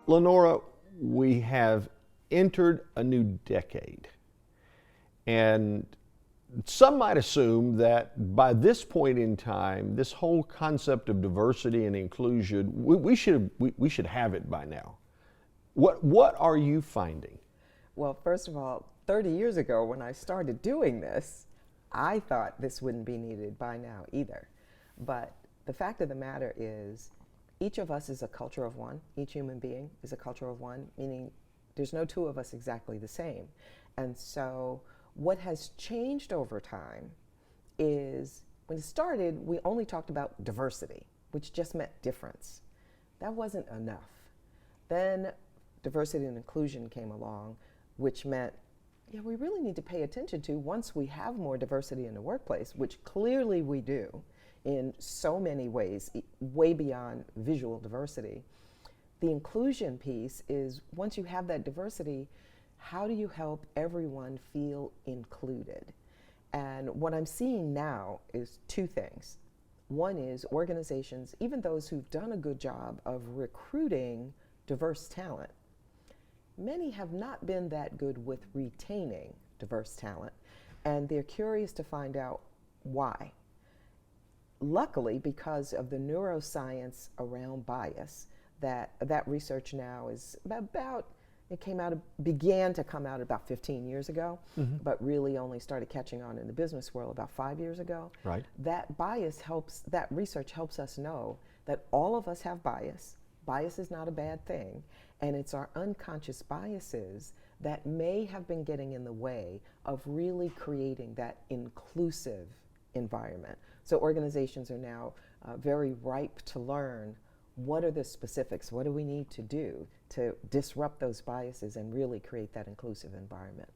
Lenora, we have entered a new decade. And some might assume that by this point in time, this whole concept of diversity and inclusion, we should have it by now. What are you finding? Well, first of all, 30 years ago when I started doing this, I thought this wouldn't be needed by now either. But the fact of the matter is, each of us is a culture of one. Each human being is a culture of one, meaning there's no two of us exactly the same. And so what has changed over time is, when it started, we only talked about diversity, which just meant difference. That wasn't enough. Then diversity and inclusion came along, which meant, yeah, we really need to pay attention to, once we have more diversity in the workplace, which clearly we do in so many ways, way beyond visual diversity. The inclusion piece is, once you have that diversity, how do you help everyone feel included? And what I'm seeing now is two things. One is organizations, even those who've done a good job of recruiting diverse talent, many have not been that good with retaining diverse talent, and they're curious to find out why. Luckily, because of the neuroscience around bias, that research now is began to come out about 15 years ago, but really only started catching on in the business world about 5 years ago. Right. That research helps us know that all of us have bias. Bias is not a bad thing, and it's our unconscious biases that may have been getting in the way of really creating that inclusive environment. So organizations are now very ripe to learn, what are the specifics, what do we need to do to disrupt those biases and really create that inclusive environment.